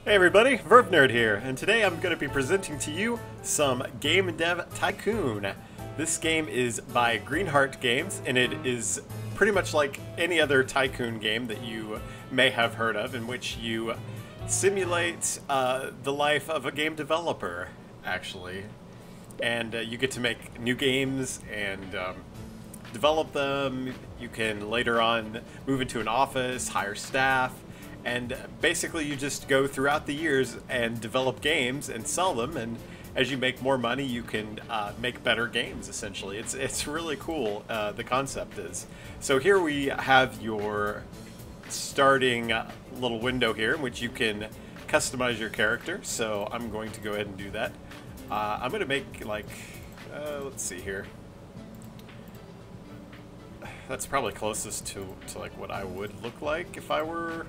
Hey everybody, TheVerveNerd here, and today I'm going to be presenting to you some Game Dev Tycoon. This game is by Greenheart Games, and it is pretty much like any other Tycoon game that you may have heard of, in which you simulate the life of a game developer, actually. And you get to make new games and develop them. You can later on move into an office, hire staff, and basically you just go throughout the years and develop games and sell them, and as you make more money you can make better games, essentially. It's really cool, the concept is. So here we have your starting little window here in which you can customize your character, so I'm going to go ahead and do that. I'm going to make like, let's see here. That's probably closest to like what I would look like if I were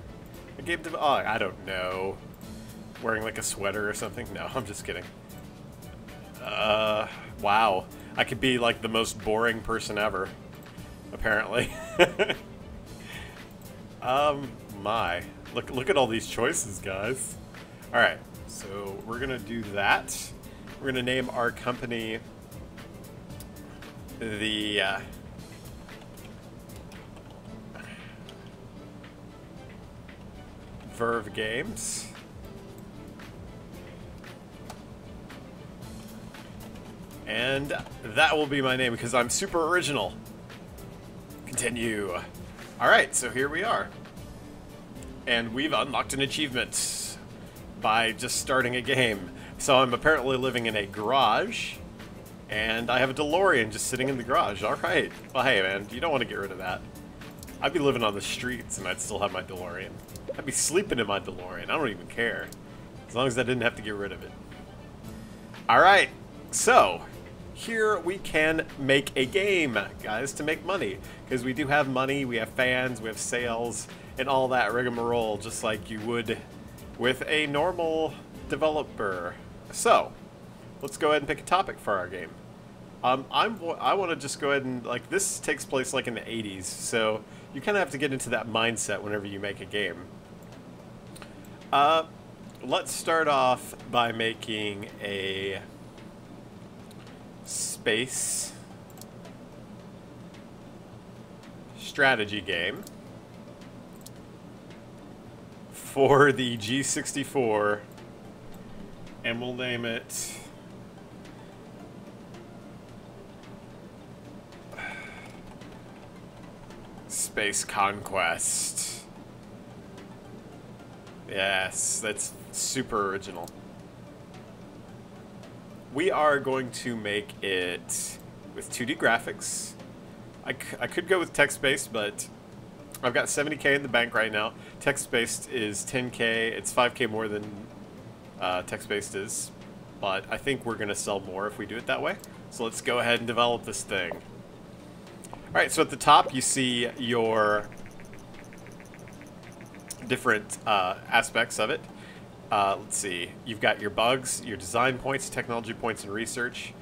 a game dev. Oh, I don't know. Wearing like a sweater or something? No, I'm just kidding. Wow. I could be like the most boring person ever, apparently. My. Look at all these choices, guys. Alright, so we're gonna do that. We're gonna name our company the Verve Games. And that will be my name because I'm super original. Continue. Alright, so here we are. And we've unlocked an achievement by just starting a game. So I'm apparently living in a garage, and I have a DeLorean just sitting in the garage. Alright. Well, hey man, you don't want to get rid of that. I'd be living on the streets and I'd still have my DeLorean. I'd be sleeping in my DeLorean. I don't even care. As long as I didn't have to get rid of it. Alright, so here we can make a game, guys, to make money. Because we do have money, we have fans, we have sales, and all that rigmarole, just like you would with a normal developer. So, let's go ahead and pick a topic for our game. I want to just go ahead and, like, this takes place like in the 80s, so you kind of have to get into that mindset whenever you make a game. Let's start off by making a space strategy game for the G64, and we'll name it Space Conquest. Yes, that's super original. We are going to make it with 2D graphics. I could go with text-based, but I've got 70K in the bank right now. Text-based is 10K. It's 5K more than text-based is, but I think we're going to sell more if we do it that way. So let's go ahead and develop this thing. Alright, so at the top you see your different aspects of it. Let's see, you've got your bugs, your design points, technology points, and research.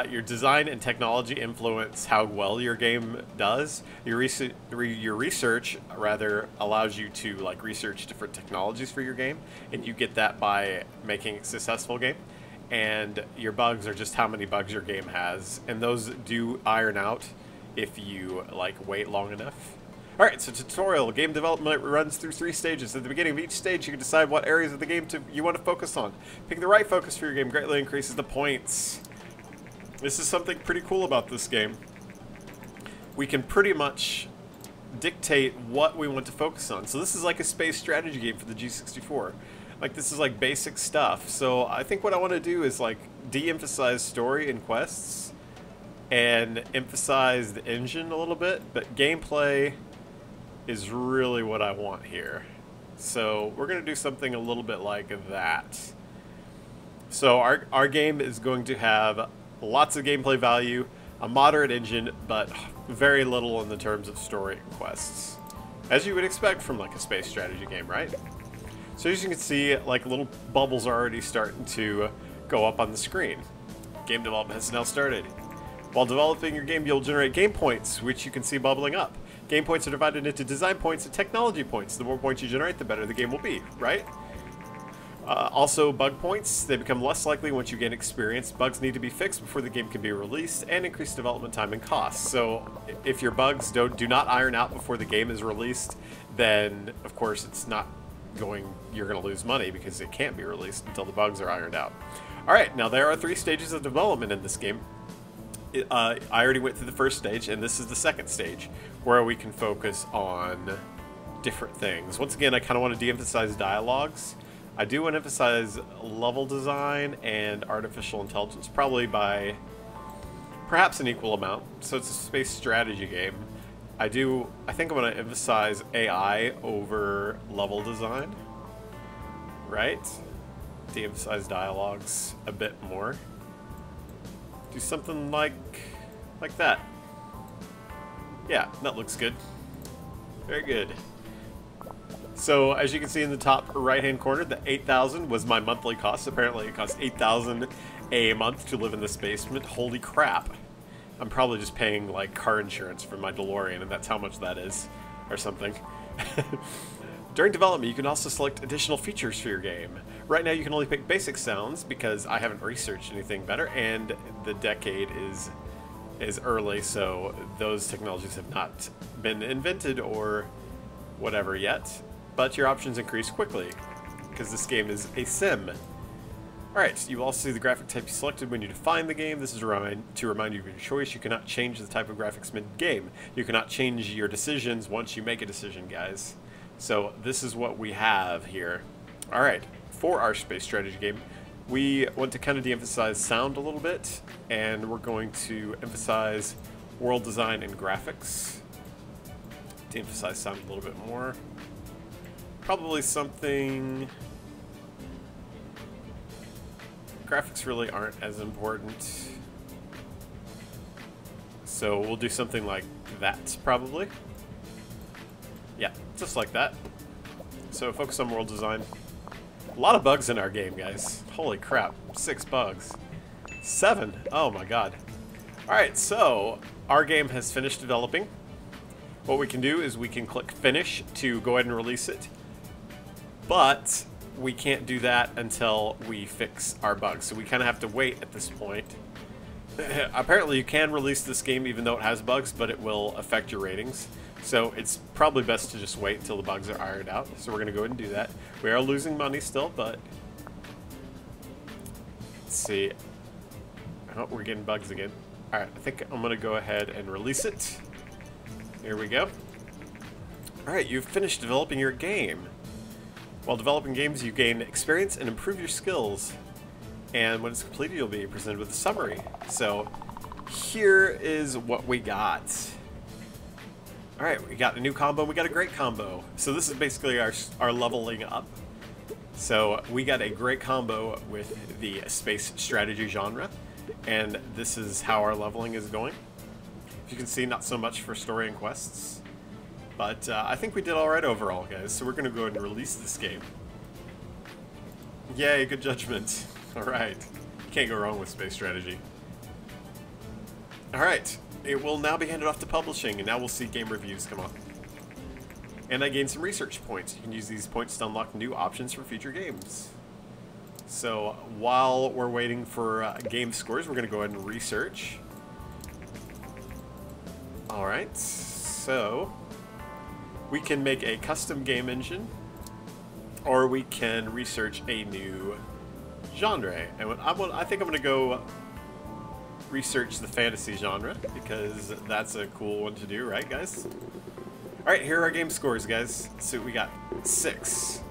Your design and technology influence how well your game does. Your research rather allows you to like research different technologies for your game, and you get that by making a successful game. And your bugs are just how many bugs your game has, and those do iron out if you like wait long enough. Alright, so tutorial. Game development runs through 3 stages. At the beginning of each stage, you can decide what areas of the game you want to focus on. Picking the right focus for your game greatly increases the points. This is something pretty cool about this game. We can pretty much dictate what we want to focus on. So this is like a space strategy game for the G64. Like, this is like basic stuff. So I think what I want to do is like de-emphasize story and quests and emphasize the engine a little bit, but gameplay is really what I want here. So we're going to do something a little bit like that. So our game is going to have lots of gameplay value, a moderate engine, but very little in the terms of story and quests. As you would expect from like a space strategy game, right? So as you can see, like little bubbles are already starting to go up on the screen. Game development has now started. While developing your game, you'll generate game points, which you can see bubbling up. Game points are divided into design points and technology points. The more points you generate, the better the game will be, right? Also, bug points, they become less likely once you gain experience. Bugs need to be fixed before the game can be released, and increase development time and costs. So if your bugs do not iron out before the game is released, then of course you're going to lose money because it can't be released until the bugs are ironed out. Alright, now there are 3 stages of development in this game. I already went through the first stage, and this is the second stage, where we can focus on different things. Once again, I kind of want to de-emphasize dialogues. I do want to emphasize level design and artificial intelligence, probably by perhaps an equal amount. So it's a space strategy game. I think I'm going to emphasize AI over level design, right? De-emphasize dialogues a bit more. Do something like that. Yeah, that looks good. Very good. So, as you can see in the top right-hand corner, the 8,000 was my monthly cost. Apparently, it costs 8,000 a month to live in this basement. Holy crap. I'm probably just paying, like, car insurance for my DeLorean, and that's how much that is, or something. During development, you can also select additional features for your game. Right now, you can only pick basic sounds, because I haven't researched anything better, and the decade is early, so those technologies have not been invented or whatever yet. But your options increase quickly, because this game is a sim. Alright, you also see the graphic type you selected when you define the game. This is to remind you of your choice. You cannot change the type of graphics mid-game. You cannot change your decisions once you make a decision, guys. So this is what we have here. Alright, for our space strategy game, we want to kind of de-emphasize sound a little bit, and we're going to emphasize world design and graphics. De-emphasize sound a little bit more. Probably something... Graphics really aren't as important. So we'll do something like that, probably. Yeah, just like that. So focus on world design. A lot of bugs in our game, guys. Holy crap. 6 bugs. 7. Oh my god. Alright, so our game has finished developing. What we can do is we can click finish to go ahead and release it. But we can't do that until we fix our bugs. So we kind of have to wait at this point. Apparently you can release this game even though it has bugs, but it will affect your ratings. So it's probably best to just wait until the bugs are ironed out. So we're going to go ahead and do that. We are losing money still, but... Let's see. Oh, we're getting bugs again. Alright, I think I'm going to go ahead and release it. Here we go. Alright, you've finished developing your game. While developing games, you gain experience and improve your skills. And when it's completed, you'll be presented with a summary. So, here is what we got. Alright, we got a new combo, we got a great combo. So this is basically our leveling up. So, we got a great combo with the space strategy genre. And this is how our leveling is going. As you can see, not so much for story and quests. But I think we did alright overall, guys, so we're going to go ahead and release this game. Yay, good judgment. Alright. Can't go wrong with space strategy. Alright, it will now be handed off to publishing, and now we'll see game reviews come on. And I gained some research points. You can use these points to unlock new options for future games. So, while we're waiting for game scores, we're going to go ahead and research. Alright, so... we can make a custom game engine, or we can research a new genre. And I think I'm going to go research the fantasy genre, because that's a cool one to do, right, guys? Alright, here are our game scores, guys. So we got 6.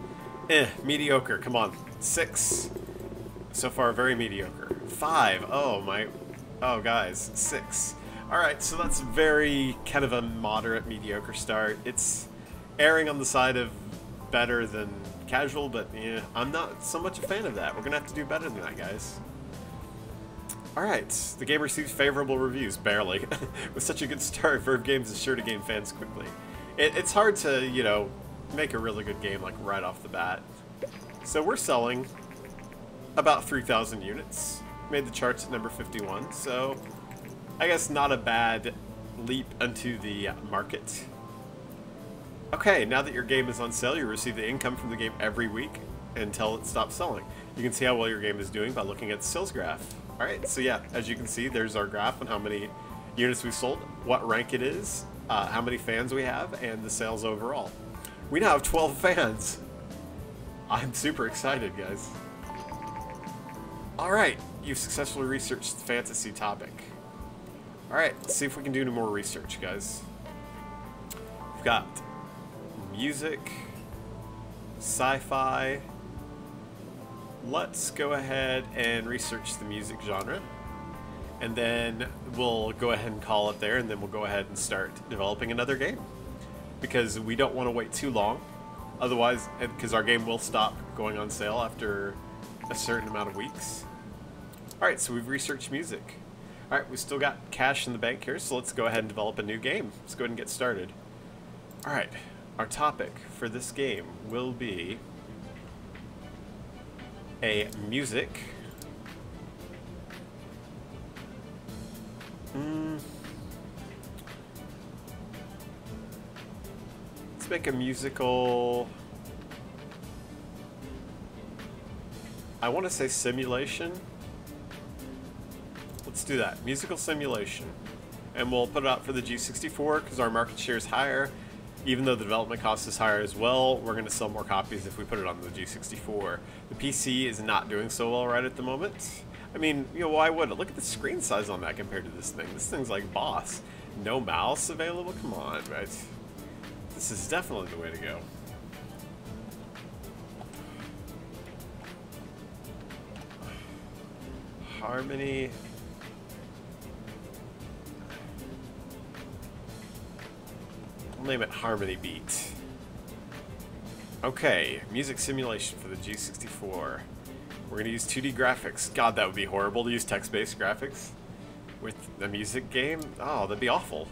Mediocre, come on. 6. So far, very mediocre. 5. Oh, guys. 6. Alright, so that's very kind of a moderate, mediocre start. It's erring on the side of better than casual, but yeah, I'm not so much a fan of that. We're going to have to do better than that, guys. Alright, the game receives favorable reviews, barely. With such a good start, Verve Games is sure to gain fans quickly. It's hard to, you know, make a really good game like right off the bat. So we're selling about 3,000 units. Made the charts at number 51, so I guess not a bad leap into the market. Okay, now that your game is on sale, you receive the income from the game every week. until it stops selling. You can see how well your game is doing by looking at the sales graph. Alright, so yeah, as you can see, there's our graph on how many units we sold, what rank it is, how many fans we have, and the sales overall. We now have 12 fans. I'm super excited, guys. Alright, you've successfully researched the fantasy topic. Alright, let's see if we can do any more research, guys. We've got music, sci-fi. Let's go ahead and research the music genre. And then we'll go ahead and call it there, and then we'll go ahead and start developing another game. Because we don't want to wait too long. Otherwise, because our game will stop going on sale after a certain amount of weeks. Alright, so we've researched music. Alright, we still got cash in the bank here, so let's go ahead and develop a new game. Let's go ahead and get started. Alright, our topic for this game will be a music. Let's make a musical. I want to say simulation. Let's do that. Musical simulation. And we'll put it out for the G64 because our market share is higher. Even though the development cost is higher as well, we're going to sell more copies if we put it on the G64. The PC is not doing so well right at the moment. I mean, you know, why would it? Look at the screen size on that compared to this thing. This thing's like boss. No mouse available? Come on, right? This is definitely the way to go. Harmony. We'll name it Harmony Beat. Okay, music simulation for the G64. We're going to use 2D graphics. God, that would be horrible to use text-based graphics with a music game. Oh, that'd be awful.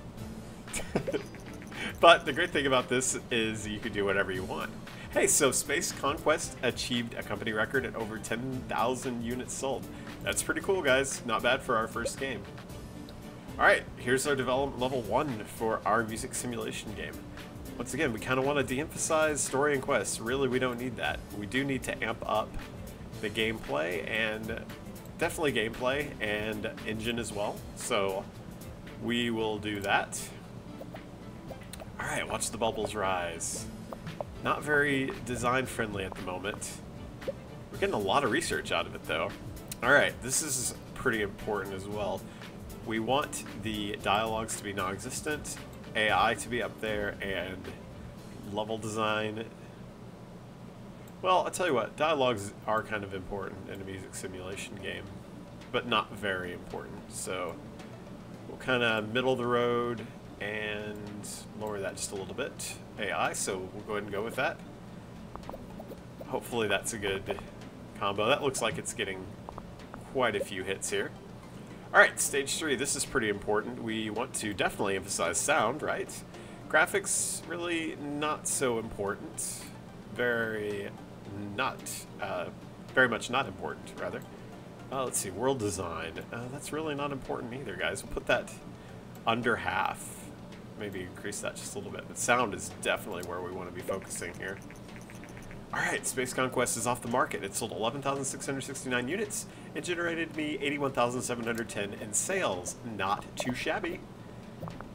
But the great thing about this is you can do whatever you want. Hey, so Space Conquest achieved a company record at over 10,000 units sold. That's pretty cool, guys. Not bad for our first game. Alright, here's our development level 1 for our music simulation game. Once again, we kind of want to de-emphasize story and quests. Really, we don't need that. We do need to amp up the gameplay, and definitely gameplay and engine as well. So we will do that. Alright, watch the bubbles rise. Not very design friendly at the moment. We're getting a lot of research out of it though. Alright, this is pretty important as well. We want the dialogues to be non-existent, AI to be up there, and level design. Well, I'll tell you what, dialogues are kind of important in a music simulation game, but not very important. So we'll kind of middle the road and lower that just a little bit. AI, so we'll go ahead and go with that. Hopefully that's a good combo. That looks like it's getting quite a few hits here. Alright, stage 3, this is pretty important. We want to definitely emphasize sound, right? Graphics, really not so important. Very much not important, rather. Let's see, world design. That's really not important either, guys. We'll put that under half. Maybe increase that just a little bit. But sound is definitely where we want to be focusing here. Alright, Space Conquest is off the market. It sold 11,669 units. It generated me 81,710 in sales. Not too shabby.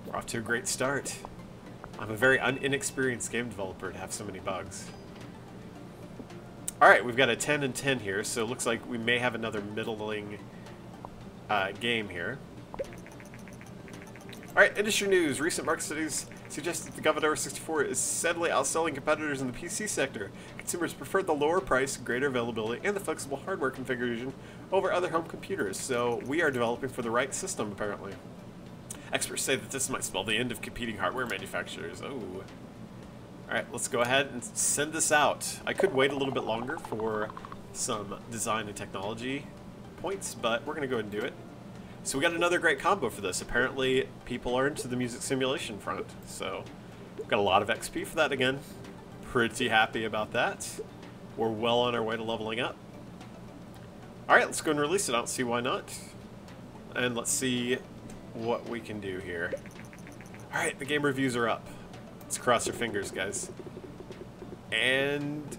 We're off to a great start. I'm a very inexperienced game developer to have so many bugs. Alright, we've got a 10 and 10 here, so it looks like we may have another middling game here. Alright, industry news. Recent market studies suggest that the Commodore 64 is steadily outselling competitors in the PC sector. Consumers prefer the lower price, greater availability, and the flexible hardware configuration over other home computers, so we are developing for the right system, apparently. Experts say that this might spell the end of competing hardware manufacturers. Oh. Alright, let's go ahead and send this out. I could wait a little bit longer for some design and technology points, but we're going to go ahead and do it. So we got another great combo for this. Apparently, people are into the music simulation front, so we've got a lot of XP for that again. Pretty happy about that. We're well on our way to leveling up. Alright, let's go and release it. I don't see why not. And let's see what we can do here. Alright, the game reviews are up. Let's cross our fingers, guys. And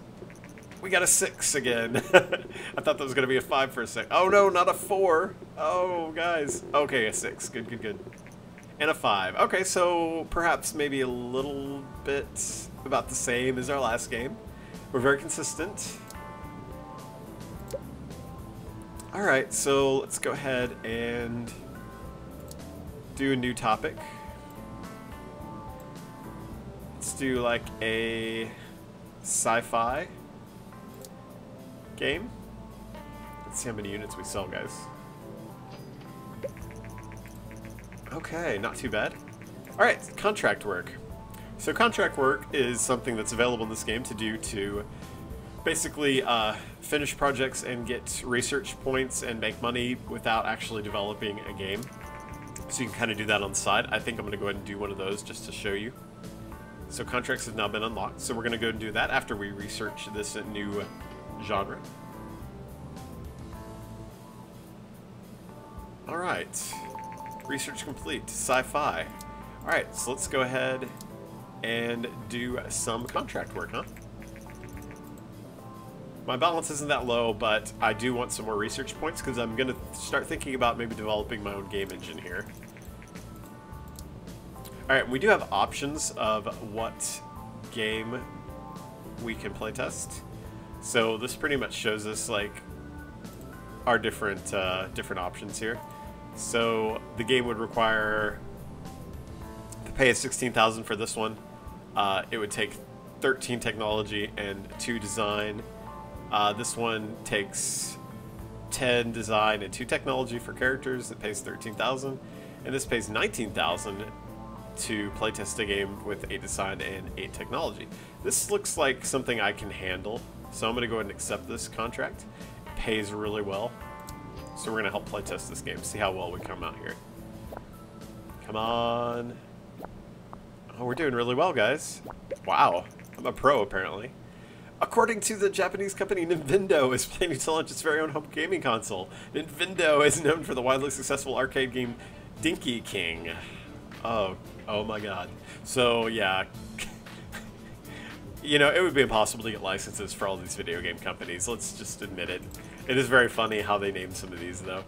we got a 6 again. I thought that was going to be a 5 for a sec. Oh no, not a 4. Oh, guys. Okay, a 6. Good, good, good. And a 5. Okay, so perhaps maybe a little bit about the same as our last game. We're very consistent. Alright, so let's go ahead and do a new topic. Let's do like a sci-fi game. Let's see how many units we sell, guys. Okay, not too bad. Alright, contract work. So contract work is something that's available in this game to do to basically finish projects and get research points and make money without actually developing a game. So you can kind of do that on the side. I think I'm going to go ahead and do one of those just to show you. So contracts have now been unlocked. So we're going to go and do that after we research this new genre. Alright. Research complete. Sci-fi. Alright, so let's go ahead and do some contract work, huh? My balance isn't that low, but I do want some more research points because I'm going to start thinking about maybe developing my own game engine here. Alright, we do have options of what game we can playtest. So this pretty much shows us like our different options here. So the game would require the pay is 16,000 for this one. It would take 13 technology and 2 design. This one takes 10 design and 2 technology for characters. That pays 13,000, and this pays 19,000 to playtest a game with 8 design and 8 technology. This looks like something I can handle, so I'm going to go ahead and accept this contract. It pays really well, so we're going to help playtest this game, see how well we come out here. Come on. Oh, we're doing really well, guys. Wow, I'm a pro apparently. According to the Japanese company, Nintendo is planning to launch its very own home gaming console. Nintendo is known for the widely successful arcade game Dinky King. Oh my god. So, yeah. You know, it would be impossible to get licenses for all these video game companies. Let's just admit it. It is very funny how they name some of these, though.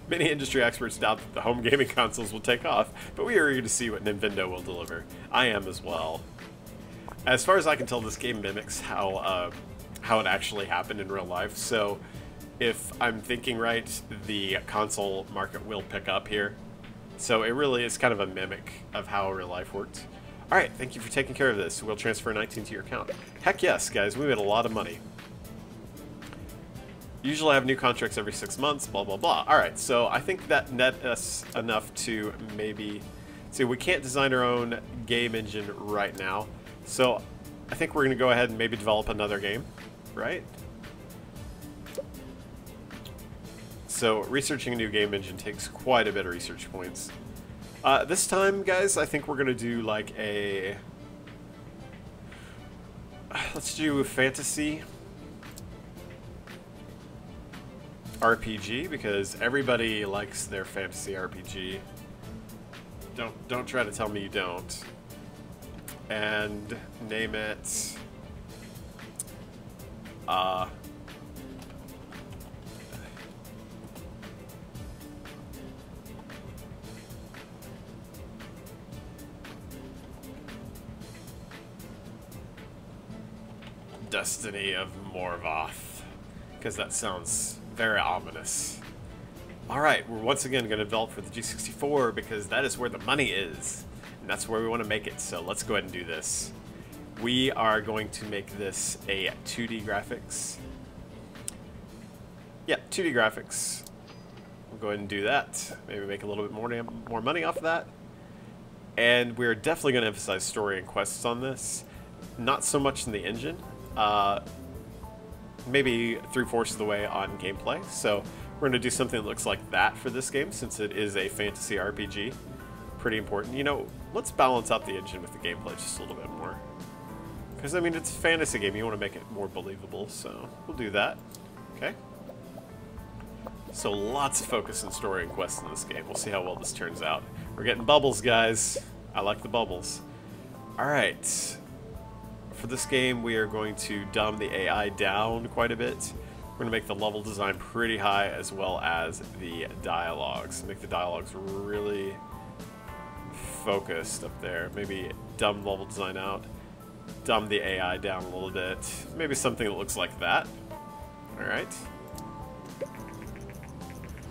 Many industry experts doubt that the home gaming consoles will take off, but we are eager to see what Nintendo will deliver. I am as well. As far as I can tell, this game mimics how it actually happened in real life. So, if I'm thinking right, the console market will pick up here. So it really is kind of a mimic of how real life works. Alright, thank you for taking care of this. We'll transfer 19 to your account. Heck yes, guys, we made a lot of money. Usually I have new contracts every 6 months, blah, blah, blah. Alright, so I think that net us enough to maybe... See, we can't design our own game engine right now. So I think we're going to go ahead and maybe develop another game, right? So researching a new game engine takes quite a bit of research points. This time, guys, I think we're going to do like a... Let's do a fantasy RPG, because everybody likes their fantasy RPG. Don't try to tell me you don't. And name it... Destiny of Morvoth, because that sounds very ominous. Alright, we're once again going to develop for the G64 because that is where the money is, and that's where we want to make it, so let's go ahead and do this. We are going to make this a 2D graphics. Yeah, 2D graphics. We'll go ahead and do that. Maybe make a little bit more money off of that. And we're definitely going to emphasize story and quests on this. Not so much in the engine. Maybe 3/4 of the way on gameplay. So we're going to do something that looks like that for this game, since it is a fantasy RPG. Pretty important. You know, let's balance out the engine with the gameplay just a little bit more. Because, I mean, it's a fantasy game. You want to make it more believable, so we'll do that. Okay? So lots of focus and story and quests in this game. We'll see how well this turns out. We're getting bubbles, guys. I like the bubbles. Alright. For this game, we are going to dumb the AI down quite a bit. We're going to make the level design pretty high, as well as the dialogues. Make the dialogues really focused up there. Maybe dumb level design out. Dumb the AI down a little bit. Maybe something that looks like that. Alright.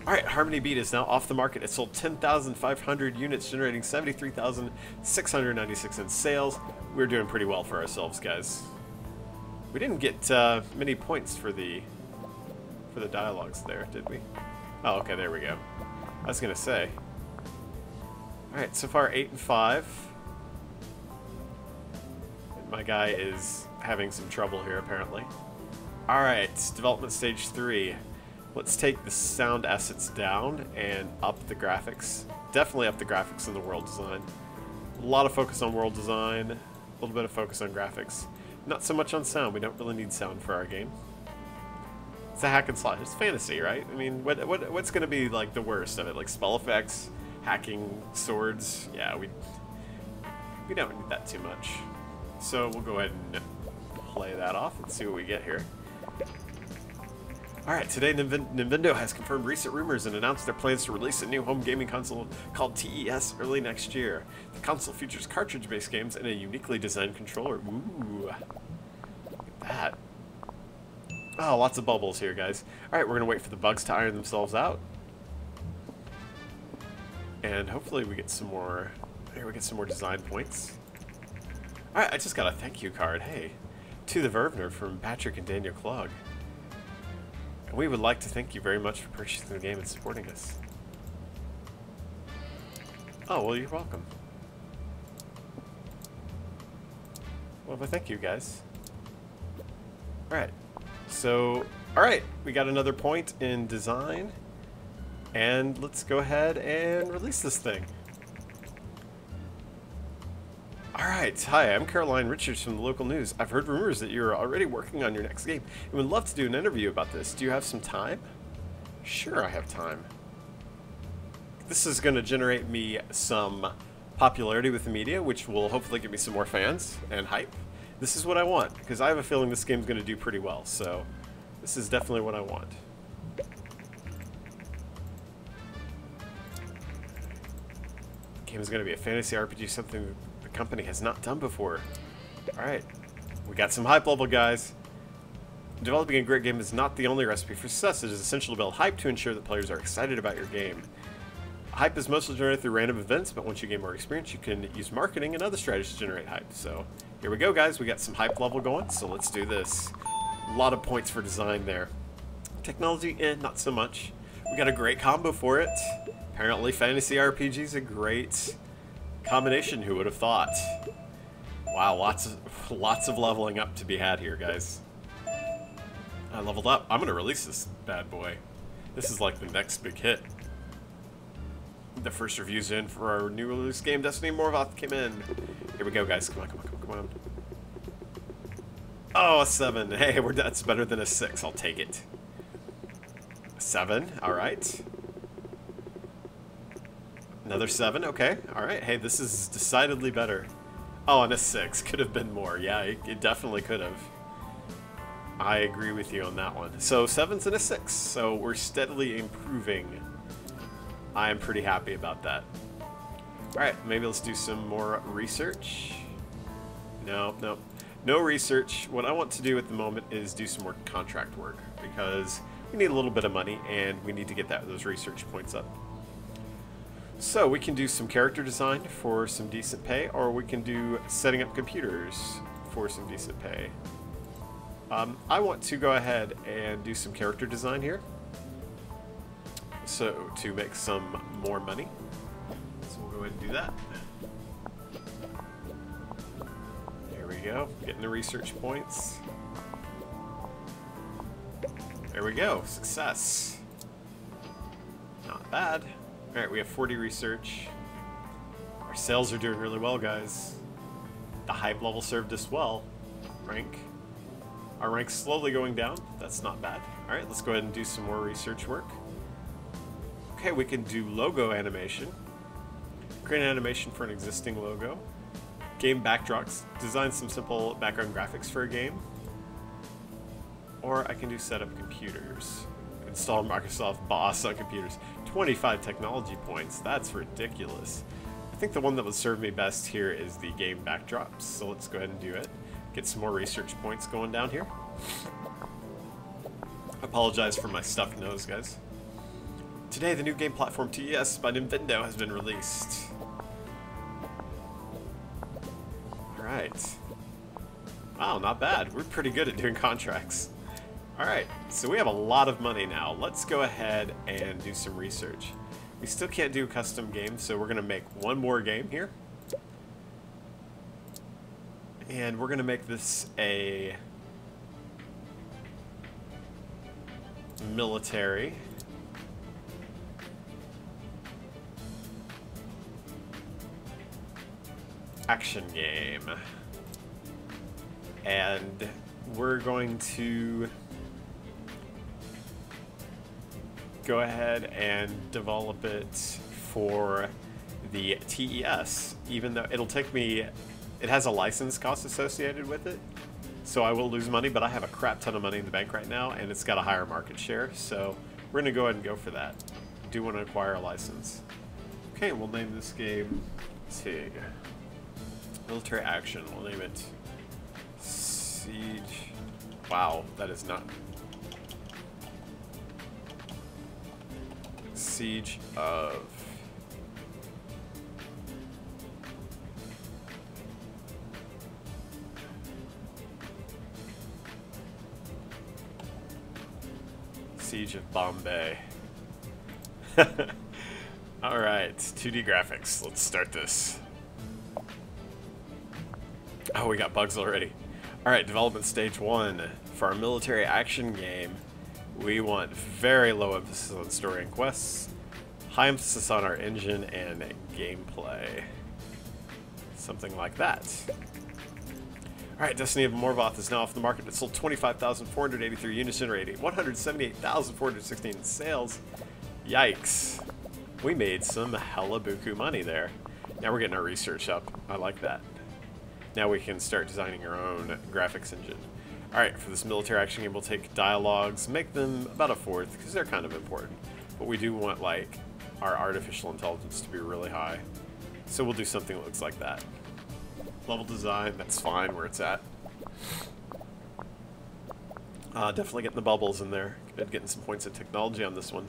Alright, Harmony Beat is now off the market. It sold 10,500 units, generating 73,696 in sales. We're doing pretty well for ourselves, guys. We didn't get many points for the dialogues there, did we? Oh, okay, there we go. I was gonna say. Alright, so far 8 and 5. My guy is having some trouble here, apparently. Alright, development stage 3. Let's take the sound assets down and up the graphics. Definitely up the graphics and the world design. A lot of focus on world design, a little bit of focus on graphics. Not so much on sound. We don't really need sound for our game. It's a hack and slash. It's fantasy, right? I mean, what's going to be like the worst of it? Like spell effects, hacking, swords? Yeah, we don't need that too much. So we'll go ahead and play that off and see what we get here. Alright, today Nintendo has confirmed recent rumors and announced their plans to release a new home gaming console called TES early next year. The console features cartridge-based games and a uniquely designed controller. Ooh, look at that. Oh, lots of bubbles here, guys. Alright, we're going to wait for the bugs to iron themselves out. And hopefully we get some more... Here, we get some more design points. Alright, I just got a thank you card. Hey, to TheVerveNerd from Patrick and Daniel Klug. And we would like to thank you very much for purchasing the game and supporting us. Oh, well, you're welcome. Well, but thank you, guys. Alright. So, alright, we got another point in design. And let's go ahead and release this thing. Alright, hi, I'm Caroline Richards from the local news. I've heard rumors that you're already working on your next game and would love to do an interview about this. Do you have some time? Sure, I have time. This is going to generate me some popularity with the media, which will hopefully give me some more fans and hype. This is what I want, because I have a feeling this game's going to do pretty well, so this is definitely what I want. The game is going to be a fantasy RPG, something the company has not done before. Alright, we got some hype level, guys. Developing a great game is not the only recipe for success. It is essential to build hype to ensure that players are excited about your game. Hype is mostly generated through random events, but once you gain more experience, you can use marketing and other strategies to generate hype. So here we go, guys. We got some hype level going, so let's do this. A lot of points for design there. Technology, not so much. We got a great combo for it. Apparently, fantasy RPG is a great combination. Who would have thought? Wow, lots of leveling up to be had here, guys. I leveled up. I'm gonna release this bad boy. This is like the next big hit. The first review's in for our new release game, Destiny Morvoth came in. Here we go, guys. Come on, come on, come on, come on. Oh, a 7. Hey, that's better than a 6. I'll take it. A 7. All right. Another 7. Okay. All right. Hey, this is decidedly better. Oh, and a 6. Could have been more. Yeah, it definitely could have. I agree with you on that one. So 7s and a 6. So we're steadily improving. I am pretty happy about that. Alright, maybe let's do some more research. No research. What I want to do at the moment is do some more contract work, because we need a little bit of money and we need to get those research points up. So we can do some character design for some decent pay, or we can do setting up computers for some decent pay. I want to go ahead and do some character design here. So, to make some more money. So we'll go ahead and do that. There we go. Getting the research points. There we go. Success. Not bad. Alright, we have 40 research. Our sales are doing really well, guys. The hype level served us well. Rank. Our rank's slowly going down. That's not bad. Alright, let's go ahead and do some more research work. Okay, we can do logo animation. Create an animation for an existing logo. Game backdrops. Design some simple background graphics for a game. Or I can do setup computers. Install Microsoft Boss on computers. 25 technology points. That's ridiculous. I think the one that would serve me best here is the game backdrops. So let's go ahead and do it. Get some more research points going down here. Apologize for my stuffed nose, guys. Today, the new game platform TES by Nintendo has been released. Alright. Wow, not bad. We're pretty good at doing contracts. Alright, so we have a lot of money now. Let's go ahead and do some research. We still can't do custom games, so we're going to make one more game here. And we're going to make this a military action game. And we're going to go ahead and develop it for the TES, even though it'll take me, it has a license cost associated with it, so I will lose money, but I have a crap ton of money in the bank right now, and it's got a higher market share, so we're going to go ahead and go for that. I do want to acquire a license. Okay, we'll name this game TIG. Military action, we'll name it Siege. Wow, that is not... Siege of... Siege of Bombay. Alright, 2D graphics. Let's start this. Oh, we got bugs already. Alright, development stage 1. For our military action game, we want very low emphasis on story and quests, high emphasis on our engine and gameplay. Something like that. Alright, Destiny of Morvoth is now off the market. It sold 25,483 units, generating 178,416 in sales. Yikes. We made some hella buku money there. Now we're getting our research up. I like that. Now we can start designing our own graphics engine. Alright, for this military action game, we'll take dialogues, make them about a fourth, because they're kind of important. But we do want, like, our artificial intelligence to be really high. So we'll do something that looks like that. Level design, that's fine where it's at. Definitely getting the bubbles in there. Good, getting some points of technology on this one.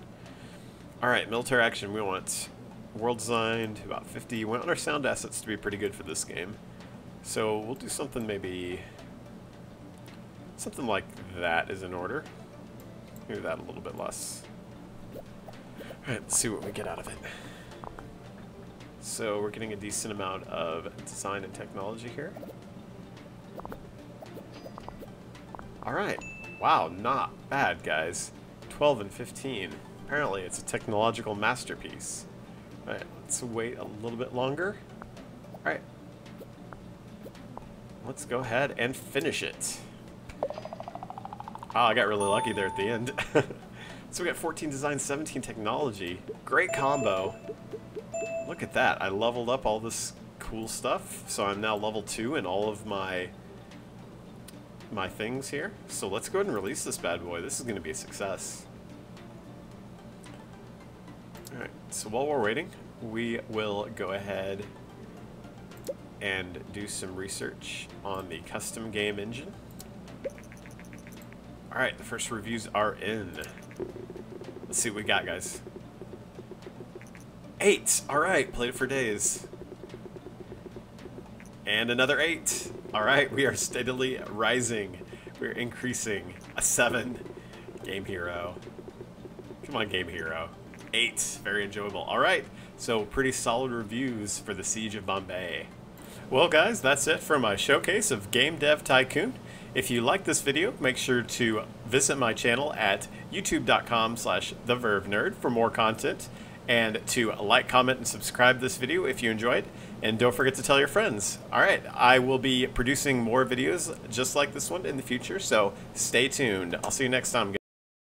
Alright, military action, we want world design to about 50. We want our sound assets to be pretty good for this game. So we'll do something maybe... something like that is in order. Maybe that a little bit less. Alright, let's see what we get out of it. So we're getting a decent amount of design and technology here. Alright. Wow, not bad, guys. 12 and 15. Apparently it's a technological masterpiece. Alright, let's wait a little bit longer. Alright. Let's go ahead and finish it. Oh, I got really lucky there at the end. So we got 14 design, 17 technology. Great combo. Look at that. I leveled up all this cool stuff. So I'm now level 2 in all of my things here. So let's go ahead and release this bad boy. This is going to be a success. Alright, so while we're waiting, we will go ahead and do some research on the custom game engine. Alright, the first reviews are in. Let's see what we got, guys. 8! Alright, played it for days. And another 8! Alright, we are steadily rising. We're increasing. A 7. Game Hero. Come on, Game Hero. 8. Very enjoyable. Alright, so pretty solid reviews for the Siege of Bombay. Well, guys, that's it for my showcase of Game Dev Tycoon. If you like this video, make sure to visit my channel at youtube.com/TheVerveNerd for more content, and to like, comment, and subscribe this video if you enjoyed, and don't forget to tell your friends. Alright, I will be producing more videos just like this one in the future, so stay tuned. I'll see you next time.